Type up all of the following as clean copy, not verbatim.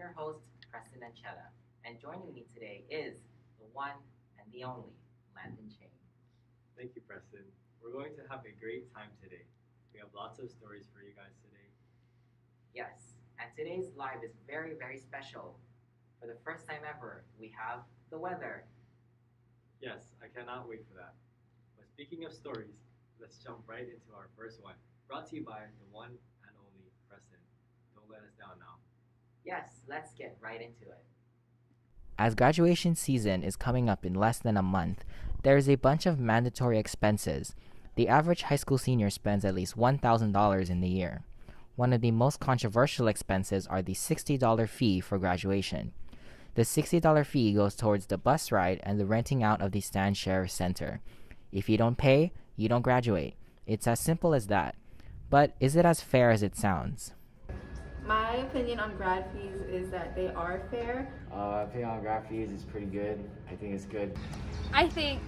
your host, Preston Anchetta, and joining me today is the one and the only Landon Chang. Thank you, Preston. We're going to have a great time today. We have lots of stories for you guys today. Yes, and today's live is very, very special. For the first time ever, we have the weather. Yes, I cannot wait for that. But speaking of stories, let's jump right into our first one. Brought to you by the one and only Preston. Don't let us down now. Yes, let's get right into it. As graduation season is coming up in less than a month, there is a bunch of mandatory expenses. The average high school senior spends at least $1,000 in the year. One of the most controversial expenses are the $60 fee for graduation. The $60 fee goes towards the bus ride and the renting out of the Stan Share Center. If you don't pay, you don't graduate. It's as simple as that. But is it as fair as it sounds? My opinion on grad fees is that they are fair. Opinion on grad fees is pretty good. I think it's good. I think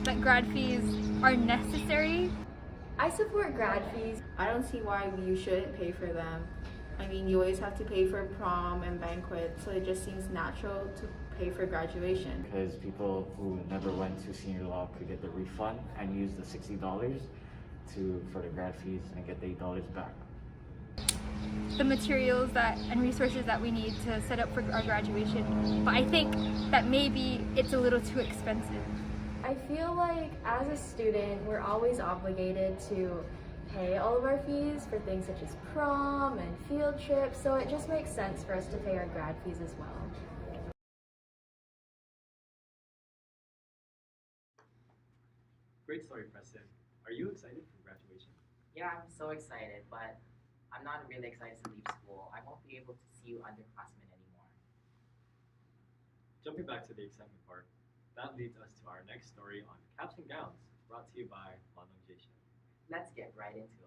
that grad fees are necessary. I support grad fees. I don't see why you shouldn't pay for them. I mean, you always have to pay for prom and banquet, so it just seems natural to pay for graduation. Because people who never went to senior law could get the refund and use the $60 for the grad fees and get the $8 back. The materials and resources that we need to set up for our graduation, but I think that maybe it's a little too expensive. I feel like as a student, we're always obligated to pay all of our fees for things such as prom and field trips, so it just makes sense for us to pay our grad fees as well. Great story, Preston. Are you excited for graduation? Yeah, I'm so excited, but I'm not really excited to leave school. I won't be able to see you underclassmen anymore. Jumping back to the excitement part, that leads us to our next story on caps and gowns, brought to you by Lanongjation. Let's get right into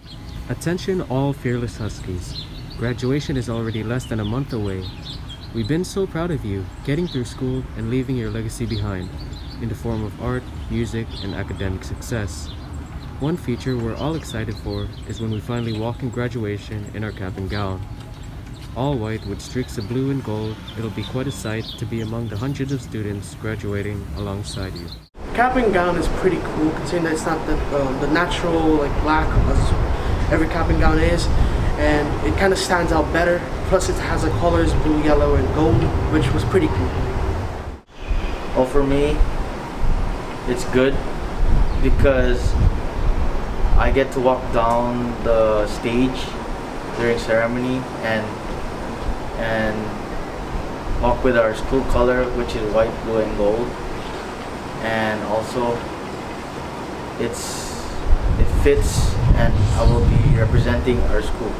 it. Attention all fearless Huskies. Graduation is already less than a month away. We've been so proud of you, getting through school and leaving your legacy behind, in the form of art, music, and academic success. One feature we're all excited for is when we finally walk in graduation in our cap and gown. All white with streaks of blue and gold, it'll be quite a sight to be among the hundreds of students graduating alongside you. Cap and gown is pretty cool, considering that it's not the natural black as every cap and gown is, and it kind of stands out better. Plus, it has the colors blue, yellow, and gold, which was pretty cool. Well, for me, it's good because I get to walk down the stage during ceremony and walk with our school color, which is white, blue, and gold. And also it fits, and I will be representing our school.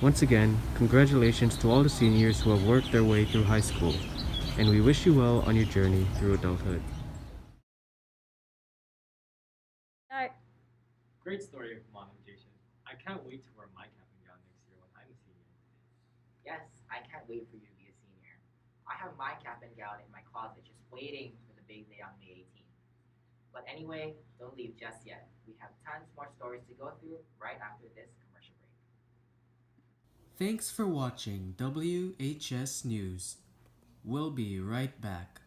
Once again, congratulations to all the seniors who have worked their way through high school, and we wish you well on your journey through adulthood. Great story, Lanongjation. I can't wait to wear my cap and gown next year when I'm a senior. Yes, I can't wait for you to be a senior. I have my cap and gown in my closet just waiting for the big day on May 18th. But anyway, don't leave just yet. We have tons more stories to go through right after this commercial break. Thanks for watching WHS News. We'll be right back.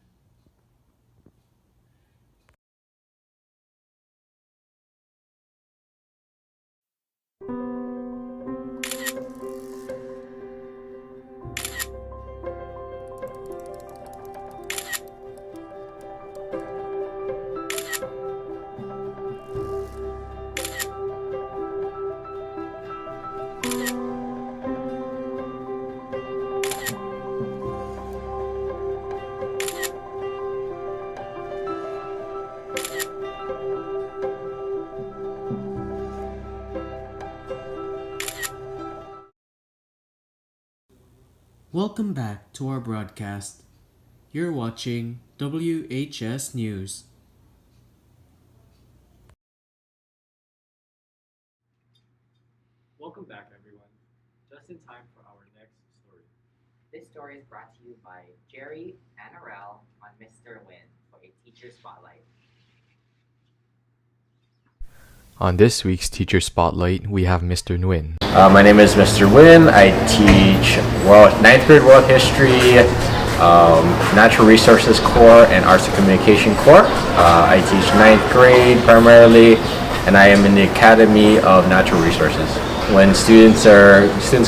Welcome back to our broadcast. You're watching WHS News. Welcome back, everyone. Just in time for our next story. This story is brought to you by Jerry and Arel on Mr. Win for a teacher spotlight. On this week's Teacher Spotlight, we have Mr. Nguyen. My name is Mr. Win. I teach ninth grade world history, natural resources core, and arts and communication core. I teach ninth grade primarily, and I am in the Academy of Natural Resources. When students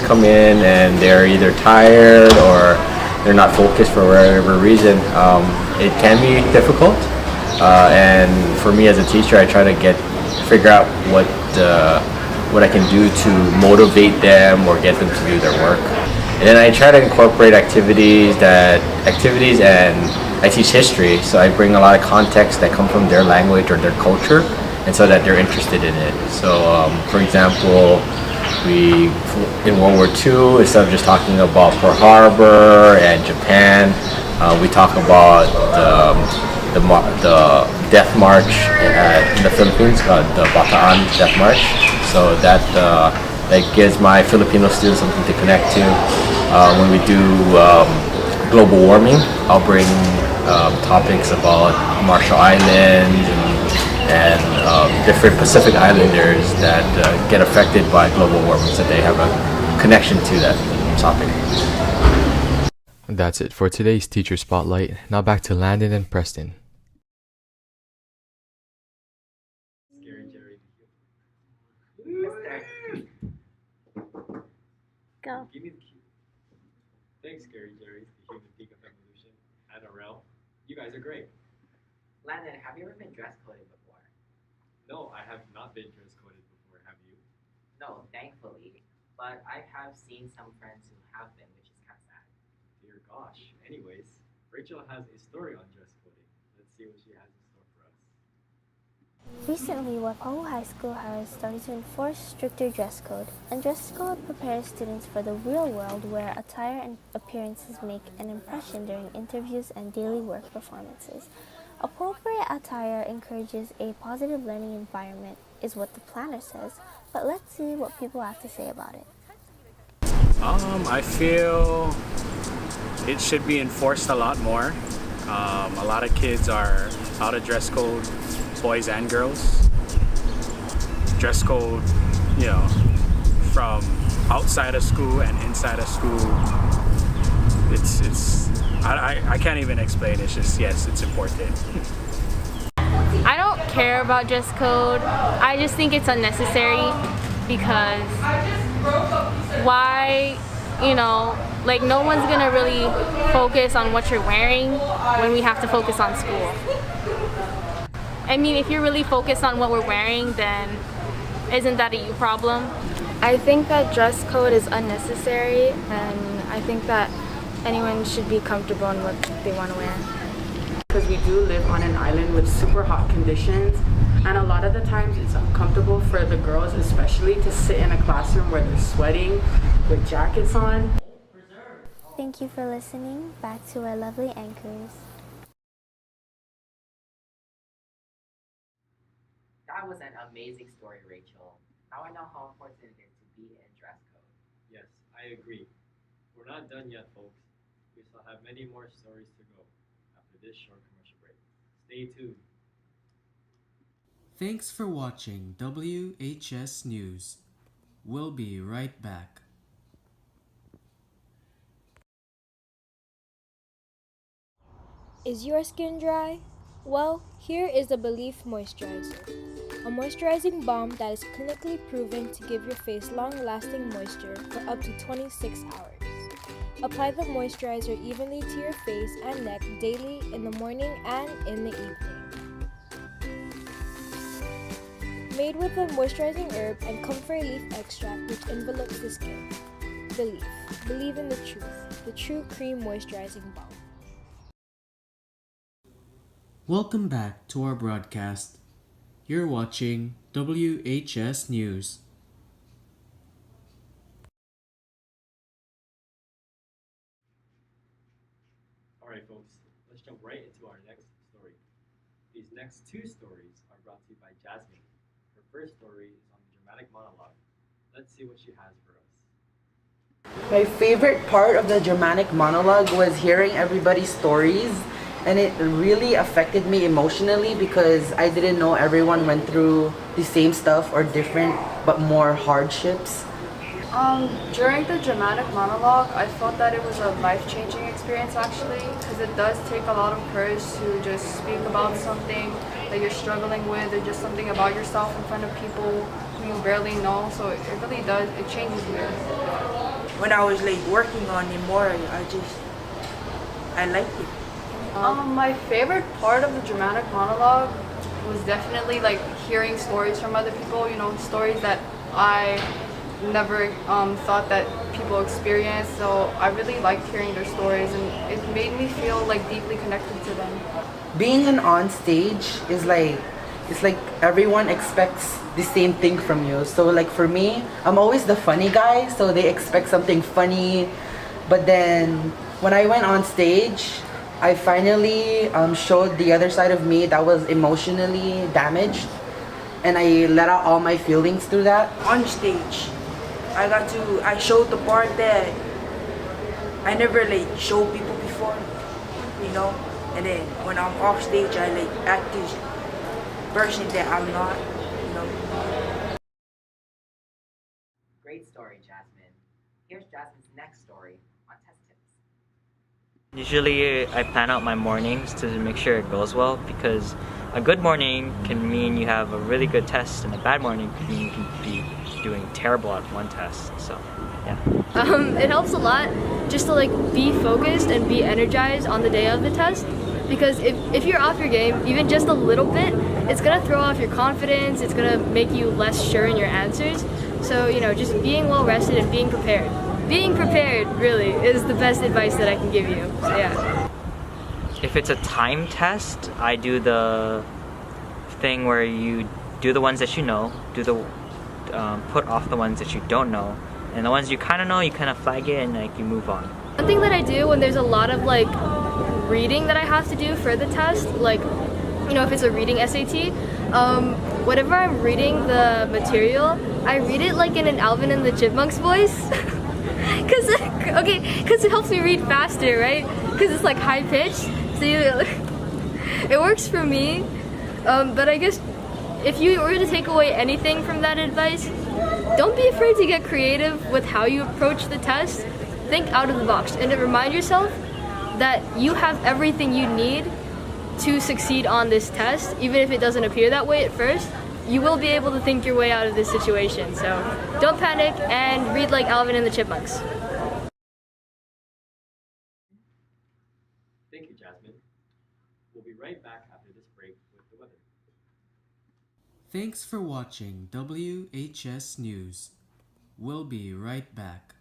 come in and they're either tired or they're not focused for whatever reason, it can be difficult. And for me as a teacher, I try to figure out what I can do to motivate them or get them to do their work. And then I try to incorporate activities and I teach history, so I bring a lot of context that come from their language or their culture, and so that they're interested in it. So for example, in World War II, instead of just talking about Pearl Harbor and Japan, we talk about the death march in the Philippines, the Bataan Death March. So that gives my Filipino students something to connect to. When we do global warming, I'll bring topics about Marshall Islands and different Pacific Islanders that get affected by global warming, so they have a connection to that topic. That's it for today's Teacher Spotlight. Now back to Landon and Preston. Go. Give me the cue. Thanks, Scary Jerry, the human peak of evolution, and Aurel. You guys are great. Landon, have you ever been dress coded before? No, I have not been dress coded before. Have you? No, thankfully. But I have seen some friends who have been, which is kind of sad. Dear gosh. Anyways, Rachel has a story on dress coding. Let's see what she has in store for us. Recently, Waipahu High School has started to enforce stricter dress code, and dress code prepares students for the real world where attire and appearances make an impression during interviews and daily work performances. Appropriate attire encourages a positive learning environment, is what the planner says, but let's see what people have to say about it. I feel it should be enforced a lot more. A lot of kids are out of dress code, boys and girls. Dress code, from outside of school and inside of school. I can't even explain. It's just, yes, it's important. I don't care about dress code. I just think it's unnecessary because why, no one's gonna really focus on what you're wearing when we have to focus on school. I mean, if you're really focused on what we're wearing, then isn't that a you problem? I think that dress code is unnecessary, and I think that anyone should be comfortable in what they want to wear. Because we do live on an island with super hot conditions, and a lot of the times it's uncomfortable for the girls especially to sit in a classroom where they're sweating with jackets on. Thank you for listening. Back to our lovely anchors. That was an amazing story, Rachel. Now I know how important it is to be in dress code. Yes, I agree. We're not done yet, folks. We still have many more stories to go after this short commercial break. Stay tuned. Thanks for watching WHS News. We'll be right back. Is your skin dry? Well, here is the Belief Moisturizer, a moisturizing balm that is clinically proven to give your face long-lasting moisture for up to 26 hours. Apply the moisturizer evenly to your face and neck daily in the morning and in the evening. Made with a moisturizing herb and comfrey leaf extract which envelopes the skin. Belief. Believe in the truth. The True Cream Moisturizing Balm. Welcome back to our broadcast. You're watching WHS News. Alright folks, let's jump right into our next story. These next two stories are brought to you by Jasmine. Her first story is on the dramatic monologue. Let's see what she has for us. My favorite part of the dramatic monologue was hearing everybody's stories, and it really affected me emotionally because I didn't know everyone went through the same stuff or different but more hardships. During the dramatic monologue, I felt that it was a life-changing experience actually, because it does take a lot of courage to just speak about something that you're struggling with, or just something about yourself in front of people who you barely know. So it really does, it changes you. When I was like working on it more, I liked it. My favorite part of the dramatic monologue was definitely like hearing stories from other people, you know, stories that I never thought that people experienced. So I really liked hearing their stories, and it made me feel like deeply connected to them. Being on stage is like, it's like everyone expects the same thing from you. So like for me, I'm always the funny guy, so they expect something funny. But then when I went on stage, I finally showed the other side of me that was emotionally damaged, and I let out all my feelings through that. On stage, I showed the part that I never like showed people before, you know. And then when I'm off stage, I like act this person that I'm not, you know. Great story, Jasmine. Here's Jasmine's next story on test tips. Usually I plan out my mornings to make sure it goes well, because a good morning can mean you have a really good test, and a bad morning can mean you can be doing terrible at one test. So yeah. It helps a lot just to like be focused and be energized on the day of the test, because if you're off your game even just a little bit, it's gonna throw off your confidence, it's gonna make you less sure in your answers. So, you know, just being well rested and being prepared. Being prepared really is the best advice that I can give you. So yeah. If it's a time test, I do the thing where you do the ones that you know, put off the ones that you don't know, and the ones you kind of know, you kind of flag it and like you move on. One thing that I do when there's a lot of like reading that I have to do for the test, like, you know, if it's a reading SAT, whenever I'm reading the material, I read it like in an Alvin and the Chipmunks voice. Cause it helps me read faster, right? Cause it's like high pitched, so it works for me. But I guess if you were to take away anything from that advice, don't be afraid to get creative with how you approach the test. Think out of the box, and to remind yourself that you have everything you need to succeed on this test. Even if it doesn't appear that way at first, you will be able to think your way out of this situation. So don't panic and read like Alvin and the Chipmunks. Thank you, Jasmine. We'll be right back after this break with the weather. Thanks for watching WHS News. We'll be right back.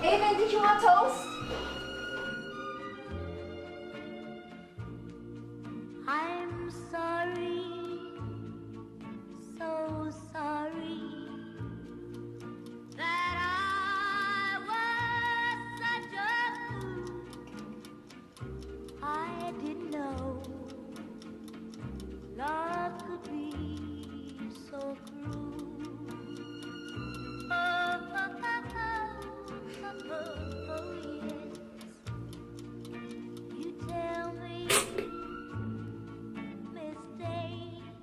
Hey man, did you want toast? I'm sorry, so sorry that I was such a fool. I didn't know love could be so cruel. Oh, oh, oh, oh, oh, yes. You tell me mistakes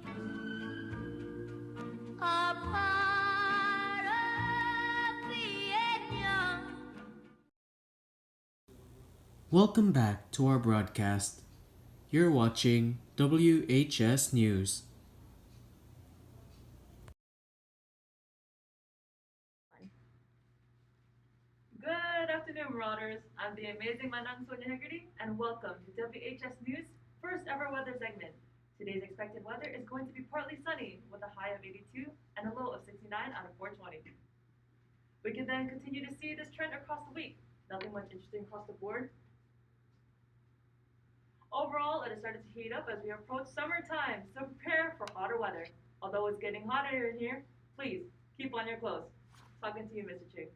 are part of being young. Welcome back to our broadcast. You're watching WHS News. Good afternoon, Marauders. I'm the amazing Manang Sonia Hegarty, and welcome to WHS News' first ever weather segment. Today's expected weather is going to be partly sunny with a high of 82 and a low of 69 out of 420. We can then continue to see this trend across the week. Nothing much interesting across the board. Overall, it has started to heat up as we approach summertime, so prepare for hotter weather. Although it's getting hotter in here, please keep on your clothes. Talking to you, Mr. Chu.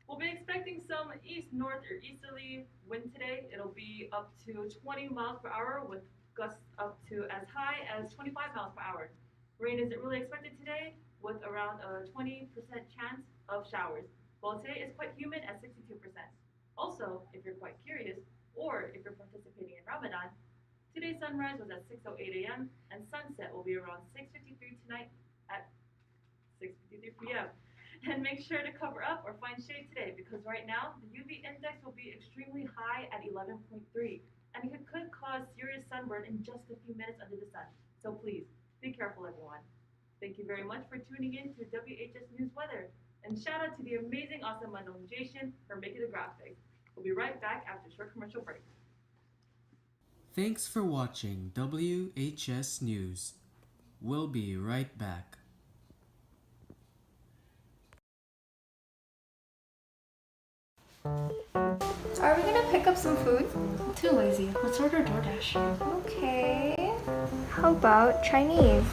We'll be expecting some east, north, or easterly wind today. It'll be up to 20 miles per hour with gusts up to as high as 25 miles per hour. Rain isn't really expected today, with around a 20% chance of showers, while today is quite humid at 62%. Also, if you're quite curious, or if you're participating in Ramadan, today's sunrise was at 6:08 a.m. and sunset will be around 6:53 tonight at 6:53 p.m. And make sure to cover up or find shade today because right now the UV index will be extremely high at 11.3 and it could cause serious sunburn in just a few minutes under the sun. So please be careful, everyone. Thank you very much for tuning in to WHS News Weather. And shout out to the amazing, awesome Manon Jason for making the graphics. We'll be right back after a short commercial break. Thanks for watching WHS News. We'll be right back. Are we gonna pick up some food? I'm too lazy. Let's order DoorDash. Okay. How about Chinese?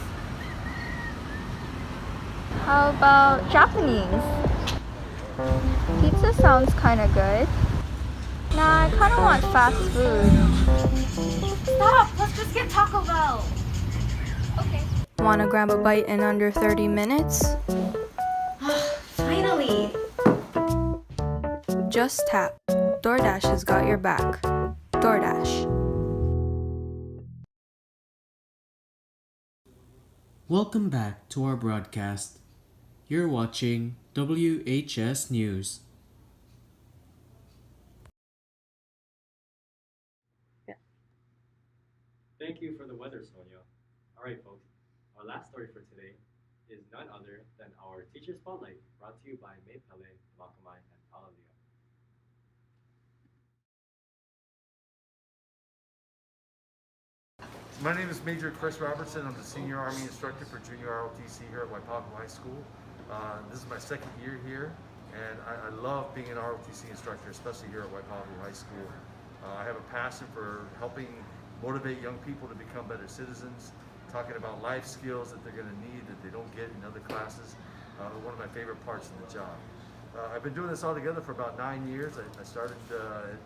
How about Japanese? Pizza sounds kinda good. Nah, I kinda want fast food. Stop! Let's just get Taco Bell! Okay. Wanna grab a bite in under 30 minutes? Finally! Just tap. DoorDash has got your back. DoorDash. Welcome back to our broadcast. You're watching WHS News. Thank you for the weather, Sonia. All right, folks. Our last story for today is none other than our Teacher Spotlight, brought to you by May Pele, Makamai, and Talalia. My name is Major Chris Robertson. I'm the Senior Army Instructor for Junior ROTC here at Waipahu High School. This is my second year here, and I love being an ROTC instructor, especially here at Waipahu High School. I have a passion for helping motivate young people to become better citizens, talking about life skills that they're going to need that they don't get in other classes. One of my favorite parts of the job. I've been doing this all together for about 9 years. I started at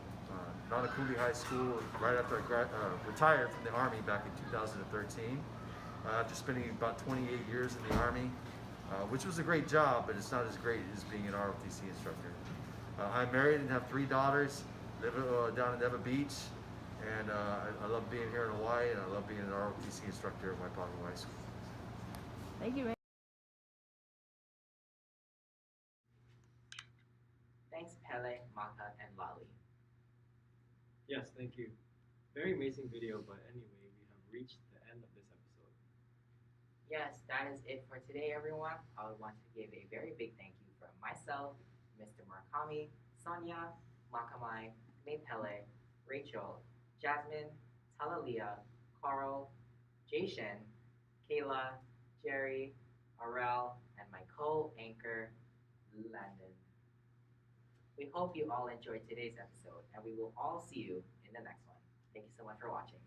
Nanakuli High School right after I retired from the Army back in 2013. After spending about 28 years in the Army, which was a great job, but it's not as great as being an ROTC instructor. I'm married and have 3 daughters, live down in Neva Beach, and I love being here in Hawaii, and I love being an ROTC instructor at Waipahu High School. Thank you, man. Thanks, Pele, Maka, and Lali. Yes, thank you. Very amazing video, but anyway, we have reached the end of this episode. Yes, that is it for today, everyone. I would want to give a very big thank you from myself, Mr. Murakami, Sonia, Makamai, May Pele, Rachel, Jasmine, Talalia, Carl, Jason, Kayla, Jerry, Arel, and my co-anchor, Landon. We hope you all enjoyed today's episode, and we will all see you in the next one. Thank you so much for watching.